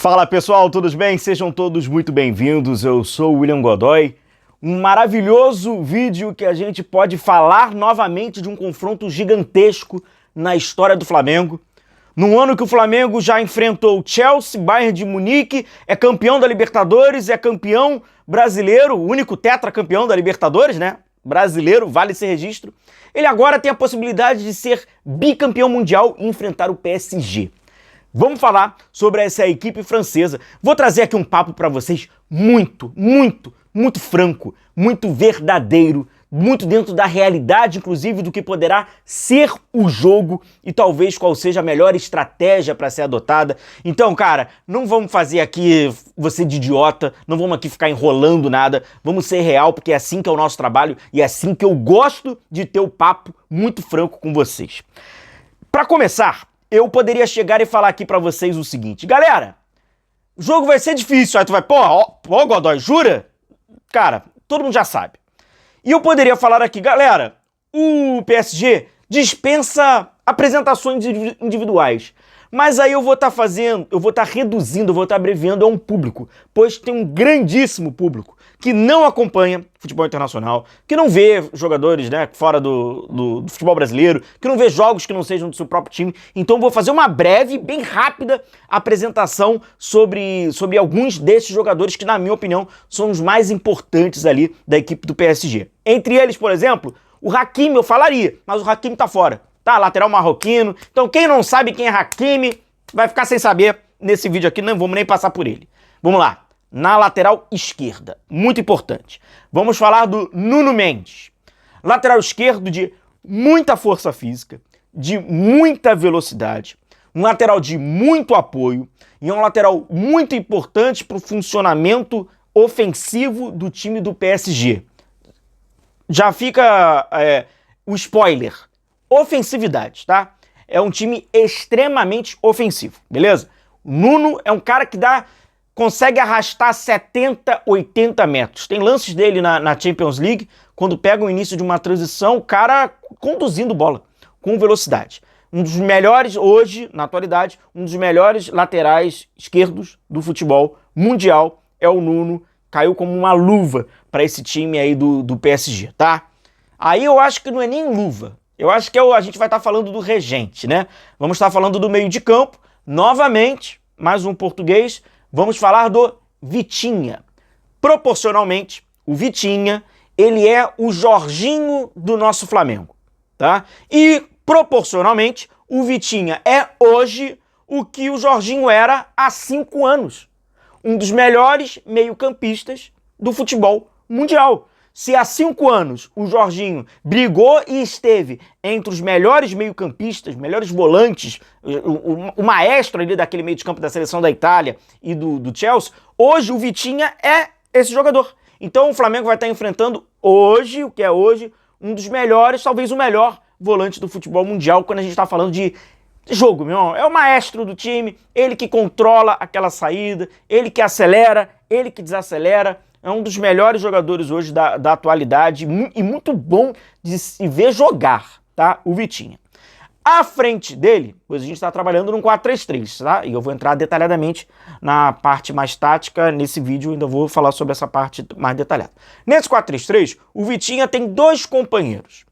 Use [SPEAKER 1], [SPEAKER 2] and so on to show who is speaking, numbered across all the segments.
[SPEAKER 1] Fala pessoal, tudo bem? Sejam todos muito bem-vindos, eu sou o William Godoy. Um maravilhoso vídeo que a gente pode falar novamente de um confronto gigantesco na história do Flamengo. Num ano que o Flamengo já enfrentou o Chelsea, Bayern de Munique, é campeão da Libertadores, é campeão brasileiro, o único tetracampeão da Libertadores, né? Brasileiro, vale esse registro. Ele agora tem a possibilidade de ser bicampeão mundial e enfrentar o PSG. Vamos falar sobre essa equipe francesa. Vou trazer aqui um papo para vocês muito franco, muito verdadeiro, muito dentro da realidade, inclusive, do que poderá ser o jogo e talvez qual seja a melhor estratégia para ser adotada. Então, cara, não vamos fazer aqui você de idiota, não vamos aqui ficar enrolando nada, vamos ser real, porque é assim que é o nosso trabalho e é assim que eu gosto de ter o papo muito franco com vocês. Para começar, eu poderia chegar e falar aqui pra vocês o seguinte: galera, o jogo vai ser difícil. Aí tu vai, pô, Godoy, jura? Cara, todo mundo já sabe. E eu poderia falar aqui, galera, o PSG dispensa apresentações individuais. Mas aí eu vou estar reduzindo, eu vou estar abreviando a um público, pois tem um grandíssimo público que não acompanha futebol internacional, que não vê jogadores, né, fora do futebol brasileiro, que não vê jogos que não sejam do seu próprio time. Então eu vou fazer uma breve, bem rápida apresentação sobre alguns desses jogadores que, na minha opinião, são os mais importantes ali da equipe do PSG. Entre eles, por exemplo, o Hakimi eu falaria, mas o Hakimi tá fora. Tá, lateral marroquino. Então quem não sabe quem é Hakimi vai ficar sem saber nesse vídeo aqui, não vamos nem passar por ele. Vamos lá. Na lateral esquerda, muito importante. Vamos falar do Nuno Mendes. Lateral esquerdo de muita força física, de muita velocidade, um lateral de muito apoio e um lateral muito importante para o funcionamento ofensivo do time do PSG. Já fica o spoiler. Ofensividade, tá? É um time extremamente ofensivo, beleza? O Nuno é um cara que consegue arrastar 70, 80 metros. Tem lances dele na Champions League, quando pega o início de uma transição, o cara conduzindo bola, com velocidade. Um dos melhores, hoje, na atualidade, um dos melhores laterais esquerdos do futebol mundial é o Nuno. Caiu como uma luva para esse time aí do PSG, tá? Aí eu acho que não é nem luva. Eu acho que a gente vai estar falando do regente, né? Vamos estar falando do meio de campo. Novamente, mais um português, vamos falar do Vitinha. Proporcionalmente, o Vitinha, ele é o Jorginho do nosso Flamengo, tá? E, proporcionalmente, o Vitinha é hoje o que o Jorginho era há 5 anos. Um dos melhores meio-campistas do futebol mundial. Se há 5 anos o Jorginho brigou e esteve entre os melhores meio-campistas, melhores volantes, o maestro ali daquele meio de campo da seleção da Itália e do Chelsea, hoje o Vitinha é esse jogador. Então o Flamengo vai estar enfrentando hoje, o que é hoje, um dos melhores, talvez o melhor volante do futebol mundial, quando a gente está falando de jogo, meu irmão. É o maestro do time, ele que controla aquela saída, ele que acelera, ele que desacelera. É um dos melhores jogadores hoje da atualidade e muito bom de se ver jogar, tá? O Vitinha. À frente dele, pois a gente está trabalhando num 4-3-3, tá? E eu vou entrar detalhadamente na parte mais tática. Nesse vídeo ainda vou falar sobre essa parte mais detalhada. Nesse 4-3-3, o Vitinha tem 2 companheiros.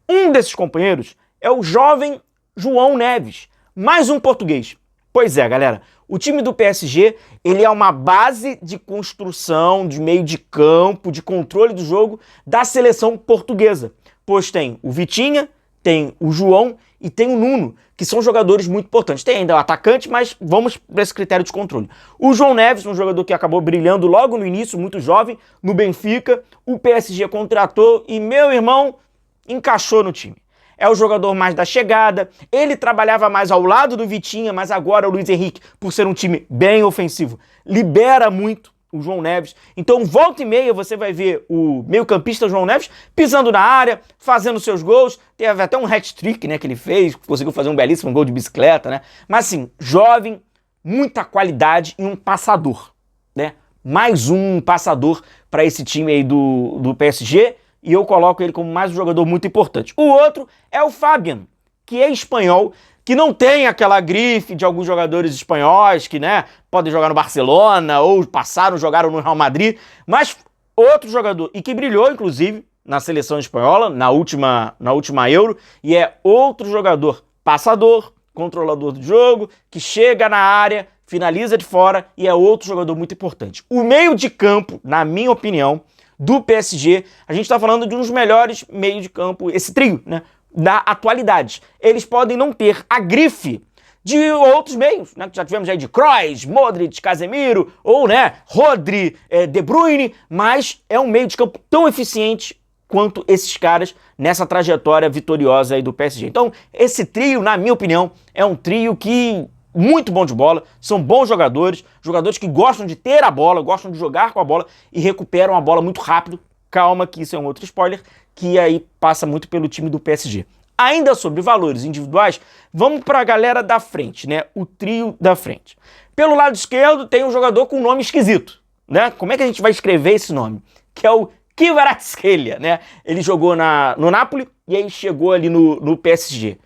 [SPEAKER 1] Um desses companheiros é o jovem João Neves, mais um português. Pois é, galera, o time do PSG, ele é uma base de construção, de meio de campo, de controle do jogo da seleção portuguesa. Pois tem o Vitinha, tem o João e tem o Nuno, que são jogadores muito importantes. Tem ainda o atacante, mas vamos para esse critério de controle. O João Neves, um jogador que acabou brilhando logo no início, muito jovem, no Benfica, o PSG contratou e, meu irmão, encaixou no time. É o jogador mais da chegada, ele trabalhava mais ao lado do Vitinha, mas agora o Luiz Henrique, por ser um time bem ofensivo, libera muito o João Neves. Então, volta e meia, você vai ver o meio-campista João Neves pisando na área, fazendo seus gols. Teve até um hat-trick, né, que ele fez, conseguiu fazer um belíssimo gol de bicicleta, né? Mas assim, jovem, muita qualidade e um passador, né? Mais um passador para esse time aí do PSG. E eu coloco ele como mais um jogador muito importante. O outro é o Fabian, que é espanhol, que não tem aquela grife de alguns jogadores espanhóis que, né, podem jogar no Barcelona ou jogaram no Real Madrid, mas outro jogador, e que brilhou, inclusive, na seleção espanhola, na última Euro, e é outro jogador passador, controlador do jogo, que chega na área, finaliza de fora e é outro jogador muito importante. O meio de campo, na minha opinião, do PSG, a gente está falando de um dos melhores meios de campo, esse trio, né, da atualidade. Eles podem não ter a grife de outros meios, né, que já tivemos aí de Kroos, Modric, Casemiro, ou, né, Rodri, De Bruyne, mas é um meio de campo tão eficiente quanto esses caras nessa trajetória vitoriosa aí do PSG. Então, esse trio, na minha opinião, é um trio que muito bom de bola, são bons jogadores, jogadores que gostam de ter a bola, gostam de jogar com a bola e recuperam a bola muito rápido. Calma que isso é um outro spoiler, que aí passa muito pelo time do PSG. Ainda sobre valores individuais, vamos para a galera da frente, né? O trio da frente. Pelo lado esquerdo tem um jogador com um nome esquisito, né? Como é que a gente vai escrever esse nome? Que é o Kvaratskhelia, né? Ele jogou no Napoli e aí chegou ali no PSG.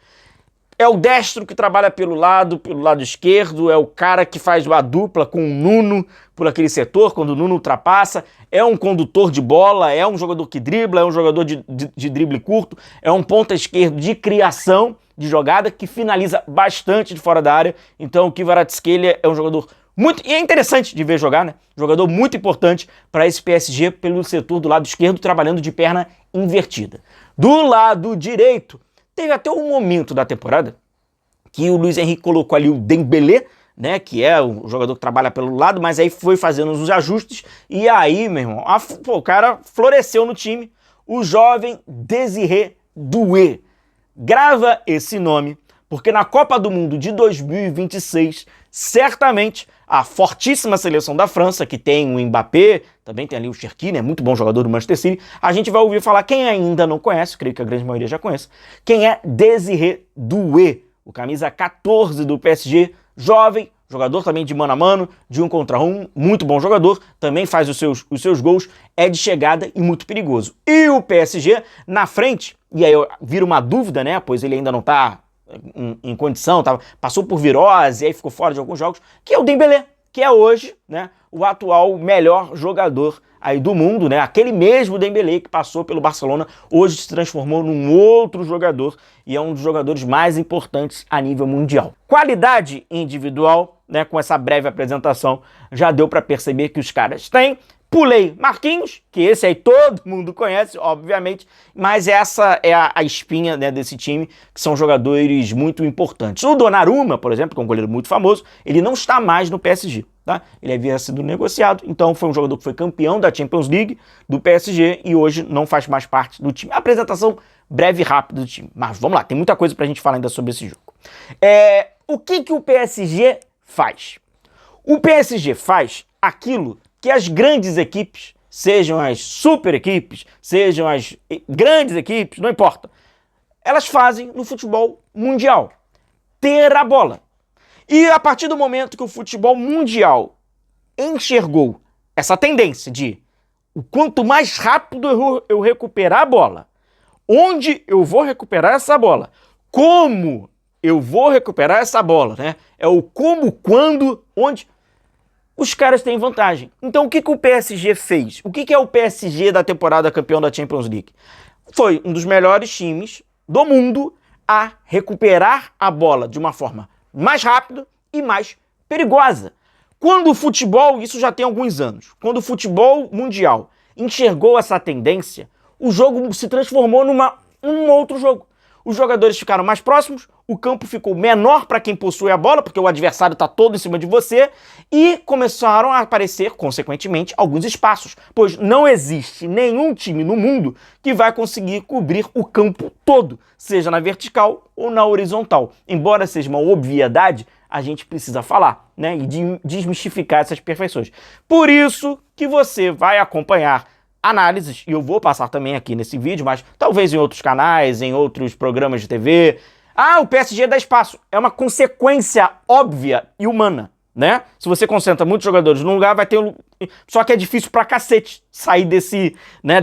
[SPEAKER 1] É o destro que trabalha pelo lado esquerdo, é o cara que faz a dupla com o Nuno por aquele setor, quando o Nuno ultrapassa, é um condutor de bola, é um jogador que dribla, é um jogador de drible curto, é um ponta esquerdo de criação de jogada que finaliza bastante de fora da área. Então o Kvaratskhelia é um jogador muito... E é interessante de ver jogar, né? Jogador muito importante para esse PSG pelo setor do lado esquerdo, trabalhando de perna invertida. Do lado direito, teve até um momento da temporada que o Luiz Henrique colocou ali o Dembélé, né, que é o jogador que trabalha pelo lado, mas aí foi fazendo os ajustes e aí, meu irmão, o cara floresceu no time, o jovem Désiré Doué. Grava esse nome, porque na Copa do Mundo de 2026, certamente a fortíssima seleção da França, que tem o Mbappé, também tem ali o Cherki, né, muito bom jogador do Manchester City, a gente vai ouvir falar, quem ainda não conhece, creio que a grande maioria já conhece, quem é Désiré Doué, o camisa 14 do PSG, jovem, jogador também de mano a mano, de um contra um, muito bom jogador, também faz os seus gols, é de chegada e muito perigoso. E o PSG na frente, e aí vira uma dúvida, né, pois ele ainda não tá em condição, passou por virose e aí ficou fora de alguns jogos, que é o Dembélé, que é hoje, né, o atual melhor jogador aí do mundo, né, aquele mesmo Dembélé que passou pelo Barcelona, hoje se transformou num outro jogador e é um dos jogadores mais importantes a nível mundial. Qualidade individual, né, com essa breve apresentação, já deu para perceber que os caras têm. Pulei Marquinhos, que esse aí todo mundo conhece, obviamente, mas essa é a espinha, né, desse time, que são jogadores muito importantes. O Donnarumma, por exemplo, que é um goleiro muito famoso, ele não está mais no PSG, tá? Ele havia sido negociado, então foi um jogador que foi campeão da Champions League do PSG e hoje não faz mais parte do time. Apresentação breve e rápida do time, mas vamos lá, tem muita coisa pra gente falar ainda sobre esse jogo. O que o PSG faz? O PSG faz aquilo que as grandes equipes, sejam as super equipes, sejam as grandes equipes, não importa, elas fazem no futebol mundial, ter a bola. E a partir do momento que o futebol mundial enxergou essa tendência de o quanto mais rápido eu recuperar a bola, onde eu vou recuperar essa bola, como eu vou recuperar essa bola, né? É o como, quando, onde... Os caras têm vantagem. Então o que o PSG fez? O que é o PSG da temporada campeão da Champions League? Foi um dos melhores times do mundo a recuperar a bola de uma forma mais rápida e mais perigosa. Quando o futebol, isso já tem alguns anos, quando o futebol mundial enxergou essa tendência, o jogo se transformou num outro jogo. Os jogadores ficaram mais próximos, o campo ficou menor para quem possui a bola, porque o adversário está todo em cima de você, e começaram a aparecer, consequentemente, alguns espaços, pois não existe nenhum time no mundo que vai conseguir cobrir o campo todo, seja na vertical ou na horizontal. Embora seja uma obviedade, a gente precisa falar, né, e desmistificar essas perfeições. Por isso que você vai acompanhar análises, e eu vou passar também aqui nesse vídeo, mas talvez em outros canais, em outros programas de TV. Ah, o PSG dá espaço. É uma consequência óbvia e humana, né? Se você concentra muitos jogadores num lugar, vai ter um... Só que é difícil pra cacete sair desse, né,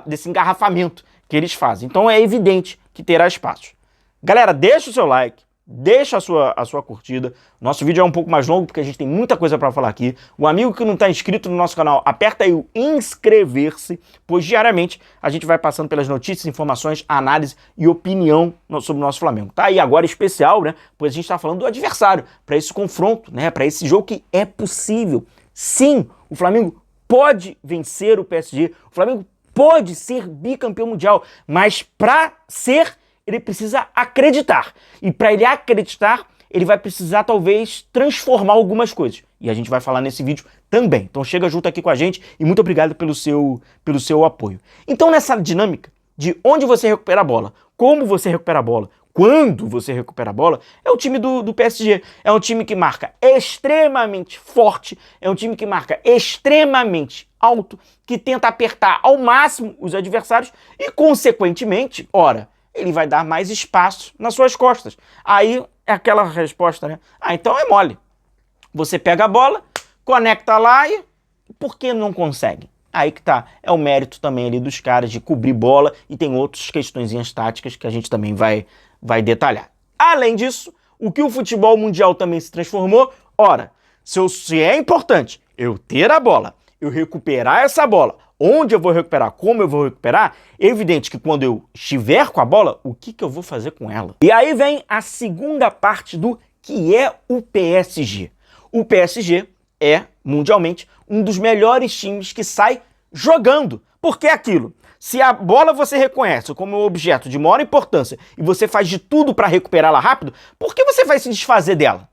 [SPEAKER 1] desse engarrafamento que eles fazem. Então é evidente que terá espaço. Galera, deixa o seu like, deixa a sua curtida. Nosso vídeo é um pouco mais longo porque a gente tem muita coisa para falar aqui. O amigo que não está inscrito no nosso canal, aperta aí o inscrever-se, pois diariamente a gente vai passando pelas notícias, informações, análise e opinião sobre o nosso Flamengo. Tá aí agora especial, né? Pois a gente está falando do adversário, para esse confronto, né? Para esse jogo que é possível. Sim, o Flamengo pode vencer o PSG, o Flamengo pode ser bicampeão mundial, mas para ser, ele precisa acreditar. E para ele acreditar, ele vai precisar talvez transformar algumas coisas. E a gente vai falar nesse vídeo também. Então chega junto aqui com a gente e muito obrigado pelo seu apoio. Então nessa dinâmica de onde você recupera a bola, como você recupera a bola, quando você recupera a bola, é o time do PSG. É um time que marca extremamente forte, é um time que marca extremamente alto, que tenta apertar ao máximo os adversários e, consequentemente, ora, ele vai dar mais espaço nas suas costas. Aí é aquela resposta, né? Ah, então é mole. Você pega a bola, conecta lá e por que não consegue? Aí que tá, é o mérito também ali dos caras de cobrir bola e tem outras questõezinhas táticas que a gente também vai detalhar. Além disso, o que o futebol mundial também se transformou, ora, se é importante eu ter a bola, eu recuperar essa bola, onde eu vou recuperar, como eu vou recuperar, é evidente que quando eu estiver com a bola, o que eu vou fazer com ela? E aí vem a segunda parte do que é o PSG. O PSG é, mundialmente, um dos melhores times que sai jogando. Porque é aquilo. Se a bola você reconhece como um objeto de maior importância e você faz de tudo para recuperá-la rápido, por que você vai se desfazer dela?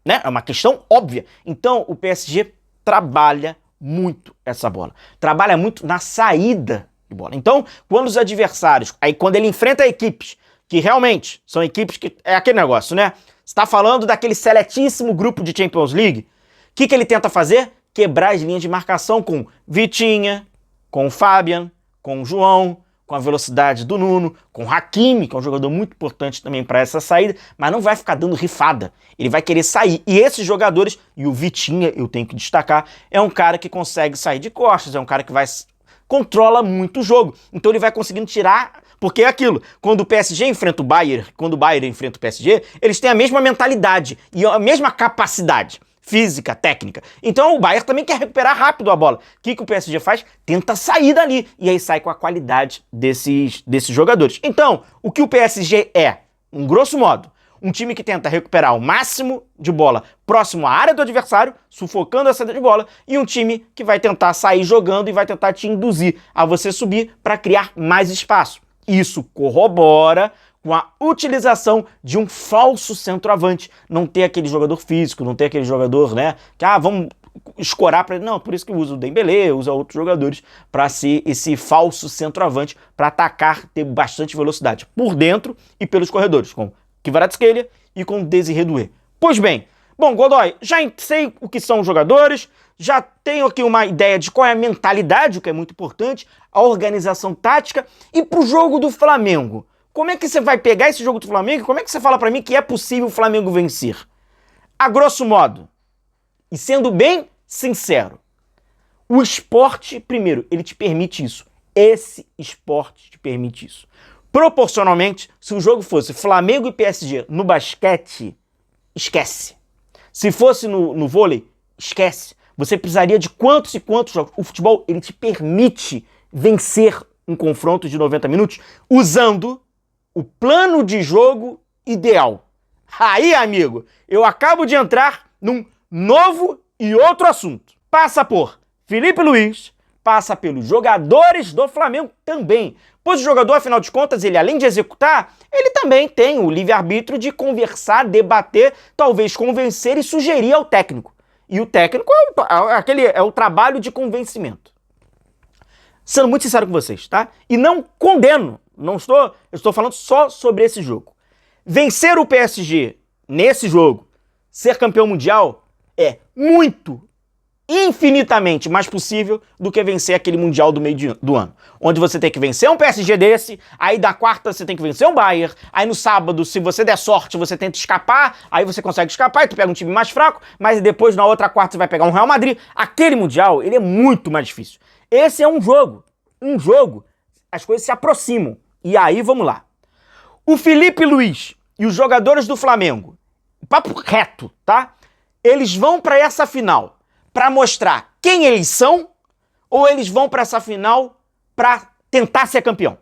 [SPEAKER 1] Né? É uma questão óbvia. Então, o PSG trabalha muito essa bola. Trabalha muito na saída de bola. Então, quando os adversários, aí quando ele enfrenta equipes que realmente são equipes que é aquele negócio, né? Você está falando daquele seletíssimo grupo de Champions League, o que ele tenta fazer? Quebrar as linhas de marcação com Vitinha, com o Fabian, com o João, com a velocidade do Nuno, com o Hakimi, que é um jogador muito importante também para essa saída, mas não vai ficar dando rifada. Ele vai querer sair. E esses jogadores, e o Vitinha, eu tenho que destacar, é um cara que consegue sair de costas, é um cara que controla muito o jogo. Então ele vai conseguindo tirar, porque é aquilo, quando o PSG enfrenta o Bayern, quando o Bayern enfrenta o PSG, eles têm a mesma mentalidade e a mesma capacidade física, técnica. Então o Bayern também quer recuperar rápido a bola. O que o PSG faz? Tenta sair dali. E aí sai com a qualidade desses jogadores. Então, o que o PSG é, em grosso modo, um time que tenta recuperar o máximo de bola próximo à área do adversário, sufocando a saída de bola, e um time que vai tentar sair jogando e vai tentar te induzir a você subir para criar mais espaço. Isso corrobora com a utilização de um falso centroavante. Não ter aquele jogador físico, não ter aquele jogador, né, que vamos escorar para ele. Não, por isso que usa o Dembélé, usa outros jogadores para ser esse falso centroavante, para atacar, ter bastante velocidade por dentro e pelos corredores, com Kvaratskhelia e com Désiré Doué. Pois bem, bom, Godoy, já sei o que são os jogadores, já tenho aqui uma ideia de qual é a mentalidade, o que é muito importante, a organização tática, e pro jogo do Flamengo. Como é que você vai pegar esse jogo do Flamengo e como é que você fala pra mim que é possível o Flamengo vencer? A grosso modo, e sendo bem sincero, o esporte, primeiro, ele te permite isso. Esse esporte te permite isso. Proporcionalmente, se o jogo fosse Flamengo e PSG no basquete, esquece. Se fosse no vôlei, esquece. Você precisaria de quantos e quantos jogos. O futebol, ele te permite vencer um confronto de 90 minutos usando o plano de jogo ideal. Aí, amigo, eu acabo de entrar num novo e outro assunto. Passa por Felipe Luiz, passa pelos jogadores do Flamengo também. Pois o jogador, afinal de contas, ele além de executar, ele também tem o livre-arbítrio de conversar, debater, talvez convencer e sugerir ao técnico. E o técnico é o trabalho de convencimento. Sendo muito sincero com vocês, tá? E não condeno, eu estou falando só sobre esse jogo. Vencer o PSG nesse jogo, ser campeão mundial, é muito, infinitamente mais possível do que vencer aquele Mundial do meio do ano. Onde você tem que vencer um PSG desse, aí da quarta você tem que vencer um Bayern, aí no sábado, se você der sorte, você tenta escapar, aí você consegue escapar e tu pega um time mais fraco, mas depois na outra quarta você vai pegar um Real Madrid. Aquele Mundial, ele é muito mais difícil. Esse é um jogo, as coisas se aproximam. E aí, vamos lá. O Felipe Luiz e os jogadores do Flamengo, papo reto, tá? Eles vão para essa final para mostrar quem eles são ou eles vão para essa final para tentar ser campeão?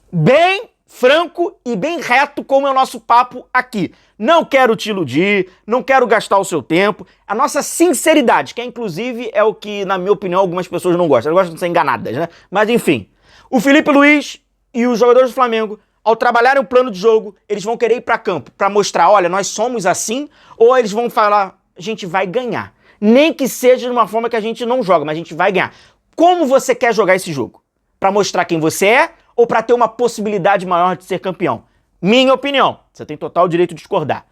[SPEAKER 1] Bem franco e bem reto como é o nosso papo aqui. Não quero te iludir, não quero gastar o seu tempo. A nossa sinceridade, que inclusive é o que, na minha opinião, algumas pessoas não gostam. Elas gostam de ser enganadas, né? Mas enfim, o Felipe Luiz e os jogadores do Flamengo, ao trabalharem o plano de jogo, eles vão querer ir para campo para mostrar, olha, nós somos assim, ou eles vão falar, a gente vai ganhar. Nem que seja de uma forma que a gente não joga, mas a gente vai ganhar. Como você quer jogar esse jogo? Para mostrar quem você é ou para ter uma possibilidade maior de ser campeão? Minha opinião, você tem total direito de discordar.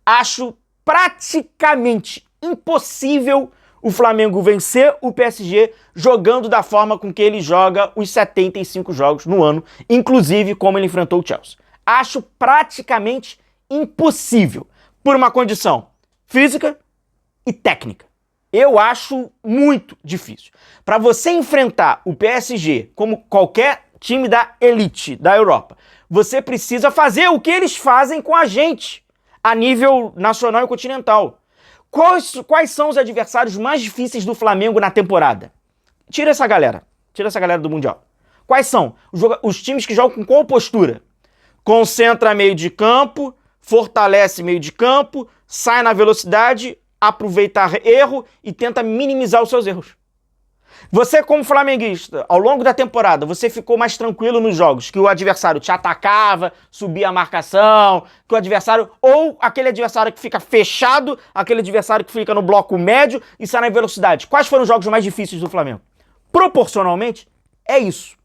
[SPEAKER 1] Acho praticamente impossível o Flamengo vencer o PSG jogando da forma com que ele joga os 75 jogos no ano, inclusive como ele enfrentou o Chelsea. Acho praticamente impossível, por uma condição física e técnica. Eu acho muito difícil. Para você enfrentar o PSG como qualquer time da elite da Europa, você precisa fazer o que eles fazem com a gente a nível nacional e continental. Quais são os adversários mais difíceis do Flamengo na temporada? Tira essa galera do Mundial. Quais são? Os times que jogam com qual postura? Concentra meio de campo, fortalece meio de campo, sai na velocidade, aproveita erro e tenta minimizar os seus erros. Você, como flamenguista, ao longo da temporada, você ficou mais tranquilo nos jogos, que o adversário te atacava, subia a marcação, que o adversário, ou aquele adversário que fica fechado, aquele adversário que fica no bloco médio e sai na velocidade. Quais foram os jogos mais difíceis do Flamengo? Proporcionalmente, é isso.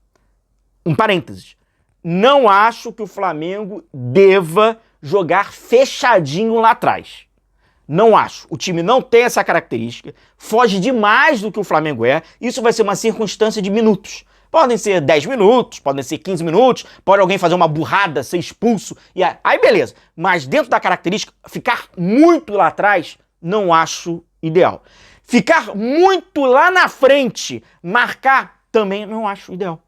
[SPEAKER 1] Um parênteses. Não acho que o Flamengo deva jogar fechadinho lá atrás. Não acho. O time não tem essa característica, foge demais do que o Flamengo é. Isso vai ser uma circunstância de minutos. Podem ser 10 minutos, podem ser 15 minutos, pode alguém fazer uma burrada, ser expulso, e aí beleza. Mas dentro da característica, ficar muito lá atrás, não acho ideal. Ficar muito lá na frente, marcar, também não acho ideal.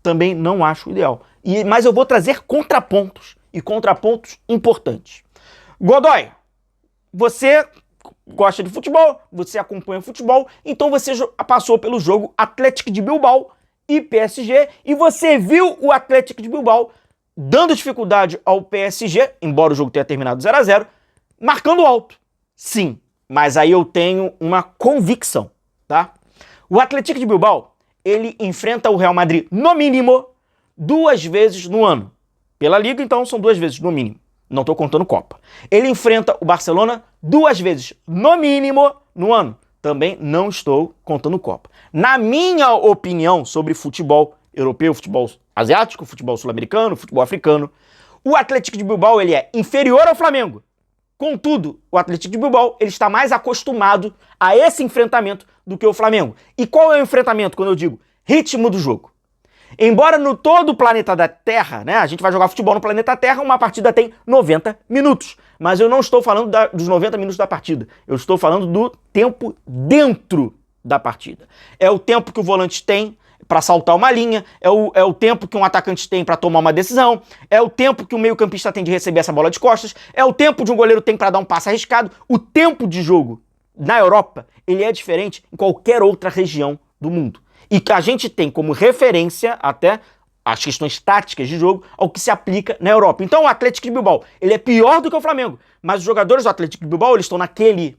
[SPEAKER 1] Também não acho ideal. Mas eu vou trazer contrapontos, e contrapontos importantes. Godoy, você gosta de futebol, você acompanha futebol, então você passou pelo jogo Atlético de Bilbao e PSG, e você viu o Atlético de Bilbao dando dificuldade ao PSG, embora o jogo tenha terminado 0-0, marcando alto. Sim, mas aí eu tenho uma convicção, tá? O Atlético de Bilbao, ele enfrenta o Real Madrid, no mínimo, 2 vezes no ano. Pela Liga, então, são 2 vezes, no mínimo. Não estou contando Copa. Ele enfrenta o Barcelona 2 vezes, no mínimo, no ano. Também não estou contando Copa. Na minha opinião sobre futebol europeu, futebol asiático, futebol sul-americano, futebol africano, o Atlético de Bilbao ele é inferior ao Flamengo. Contudo, o Atlético de Bilbao ele está mais acostumado a esse enfrentamento do que o Flamengo. E qual é o enfrentamento quando eu digo ritmo do jogo? Embora no todo o planeta da Terra, né, a gente vai jogar futebol no planeta Terra, uma partida tem 90 minutos. Mas eu não estou falando dos 90 minutos da partida. Eu estou falando do tempo dentro da partida. É o tempo que o volante tem para saltar uma linha, é o tempo que um atacante tem para tomar uma decisão, é o tempo que o meio-campista tem de receber essa bola de costas, é o tempo de um goleiro tem para dar um passe arriscado. O tempo de jogo na Europa, ele é diferente em qualquer outra região do mundo. E que a gente tem como referência até as questões táticas de jogo ao que se aplica na Europa. Então o Atlético de Bilbao, ele é pior do que o Flamengo, mas os jogadores do Atlético de Bilbao, eles estão naquele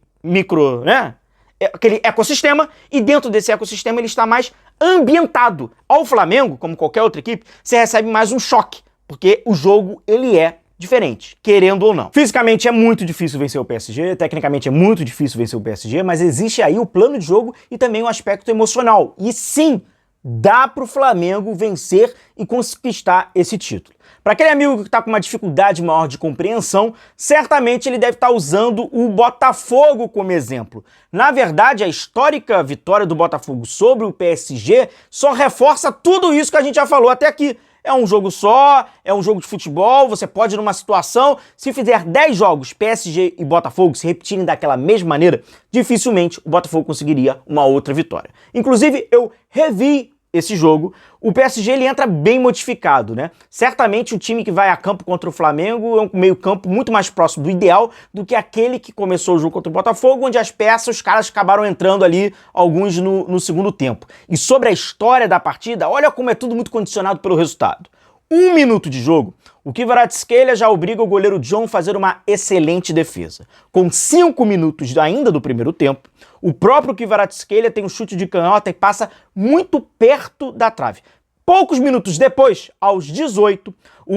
[SPEAKER 1] aquele ecossistema, e dentro desse ecossistema ele está mais ambientado. Ao Flamengo, como qualquer outra equipe, você recebe mais um choque, porque o jogo, ele é diferente, querendo ou não. Fisicamente é muito difícil vencer o PSG, tecnicamente é muito difícil vencer o PSG, mas existe aí o plano de jogo e também o aspecto emocional. E sim, dá pro Flamengo vencer e conquistar esse título. Para aquele amigo que está com uma dificuldade maior de compreensão, certamente ele deve estar usando o Botafogo como exemplo. Na verdade, a histórica vitória do Botafogo sobre o PSG só reforça tudo isso que a gente já falou até aqui. É um jogo só, é um jogo de futebol, você pode ir numa situação, se fizer 10 jogos PSG e Botafogo se repetirem daquela mesma maneira, dificilmente o Botafogo conseguiria uma outra vitória. Inclusive, eu revi esse jogo, o PSG ele entra bem modificado, né? Certamente o time que vai a campo contra o Flamengo é um meio-campo muito mais próximo do ideal do que aquele que começou o jogo contra o Botafogo, onde as peças, os caras acabaram entrando ali, alguns no segundo tempo. E sobre a história da partida, olha como é tudo muito condicionado pelo resultado. 1 minuto de jogo, o Kvaratskhelia já obriga o goleiro John a fazer uma excelente defesa. Com 5 minutos ainda do primeiro tempo, o próprio Kvaratskhelia tem um chute de canhota e passa muito perto da trave. Poucos minutos depois, aos 18,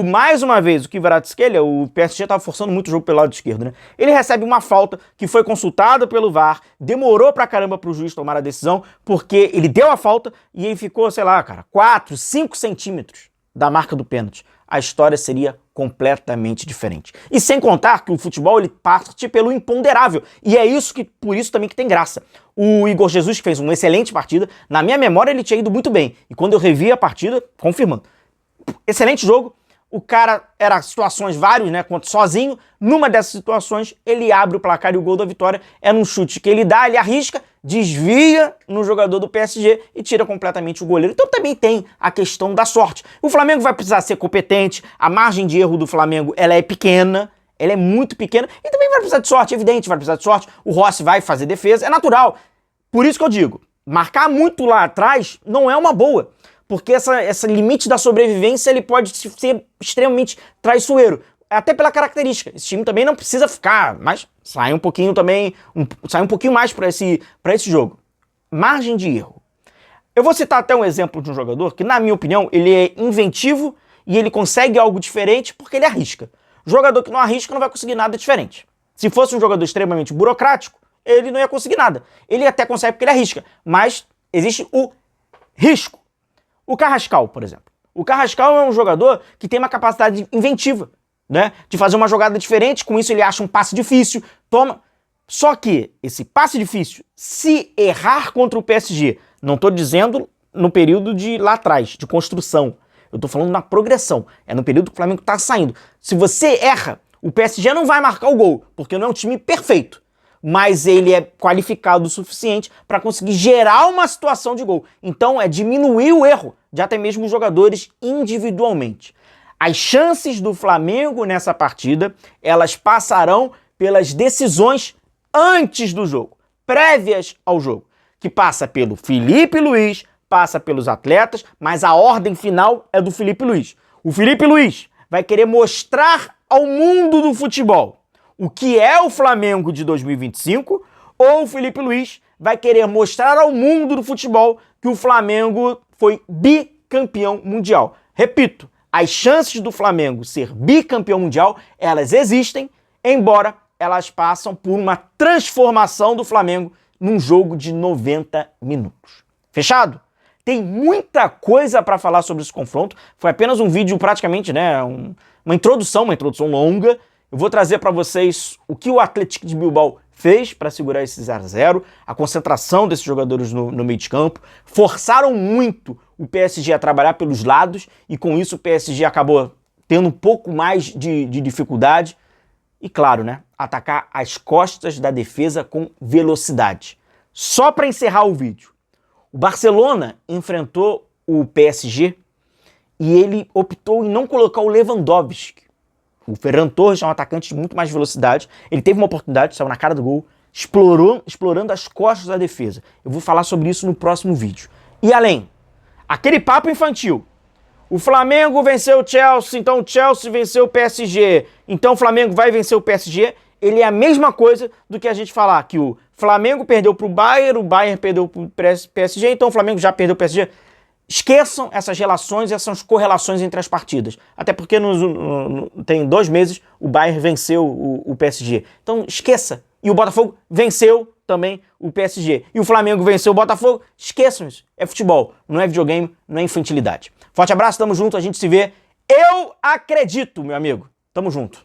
[SPEAKER 1] mais uma vez o Kvaratskhelia, o PSG estava forçando muito o jogo pelo lado esquerdo, né? Ele recebe uma falta que foi consultada pelo VAR, demorou pra caramba pro juiz tomar a decisão, porque ele deu a falta e ele ficou, sei lá, cara, 4, 5 centímetros da marca do pênalti. A história seria completamente diferente. E sem contar que o futebol ele parte pelo imponderável. E é isso que, por isso também que tem graça. O Igor Jesus, que fez uma excelente partida, na minha memória ele tinha ido muito bem. E quando eu revi a partida, confirmando. Excelente jogo. O cara era situações várias, né, sozinho. Numa dessas situações, ele abre o placar e o gol da vitória é num chute que ele dá, ele arrisca, desvia no jogador do PSG e tira completamente o goleiro. Então também tem a questão da sorte. O Flamengo vai precisar ser competente, a margem de erro do Flamengo ela é pequena, ela é muito pequena, e também vai precisar de sorte, evidente, vai precisar de sorte. O Rossi vai fazer defesa, é natural. Por isso que eu digo, marcar muito lá atrás não é uma boa. Porque esse limite da sobrevivência ele pode ser extremamente traiçoeiro. Até pela característica. Esse time também não precisa ficar, mas sai um pouquinho também, sai um pouquinho mais para esse jogo. Margem de erro. Eu vou citar até um exemplo de um jogador que, na minha opinião, ele é inventivo e ele consegue algo diferente porque ele arrisca. Jogador que não arrisca não vai conseguir nada diferente. Se fosse um jogador extremamente burocrático, ele não ia conseguir nada. Ele até consegue porque ele arrisca, mas existe o risco. O Carrascal, por exemplo. O Carrascal é um jogador que tem uma capacidade inventiva, né? De fazer uma jogada diferente, com isso ele acha um passe difícil, toma. Só que esse passe difícil, se errar contra o PSG, não estou dizendo no período de lá atrás, de construção, eu estou falando na progressão, é no período que o Flamengo está saindo. Se você erra, o PSG não vai marcar o gol, porque não é um time perfeito. Mas ele é qualificado o suficiente para conseguir gerar uma situação de gol. Então é diminuir o erro de até mesmo os jogadores individualmente. As chances do Flamengo nessa partida, elas passarão pelas decisões antes do jogo, prévias ao jogo, que passa pelo Felipe Luiz, passa pelos atletas, mas a ordem final é do Felipe Luiz. O Felipe Luiz vai querer mostrar ao mundo do futebol o que é o Flamengo de 2025, ou o Felipe Luiz vai querer mostrar ao mundo do futebol que o Flamengo foi bicampeão mundial. Repito, as chances do Flamengo ser bicampeão mundial, elas existem, embora elas passam por uma transformação do Flamengo num jogo de 90 minutos. Fechado? Tem muita coisa para falar sobre esse confronto. Foi apenas um vídeo praticamente, né, uma introdução longa. Eu vou trazer para vocês o que o Atlético de Bilbao fez para segurar esse 0-0, a concentração desses jogadores no meio de campo, forçaram muito o PSG a trabalhar pelos lados e com isso o PSG acabou tendo um pouco mais de dificuldade e, claro, né, atacar as costas da defesa com velocidade. Só para encerrar o vídeo, o Barcelona enfrentou o PSG e ele optou em não colocar o Lewandowski. O Ferran Torres é um atacante de muito mais velocidade. Ele teve uma oportunidade, saiu na cara do gol, explorando as costas da defesa. Eu vou falar sobre isso no próximo vídeo. E além, aquele papo infantil. O Flamengo venceu o Chelsea, então o Chelsea venceu o PSG. Então o Flamengo vai vencer o PSG. Ele é a mesma coisa do que a gente falar que o Flamengo perdeu para o Bayern perdeu para o PSG, então o Flamengo já perdeu o PSG. Esqueçam essas relações e essas correlações entre as partidas. Até porque tem 2 meses o Bayern venceu o PSG. Então esqueça. E o Botafogo venceu também o PSG. E o Flamengo venceu o Botafogo. Esqueçam isso. É futebol. Não é videogame, não é infantilidade. Forte abraço, tamo junto, a gente se vê. Eu acredito, meu amigo. Tamo junto.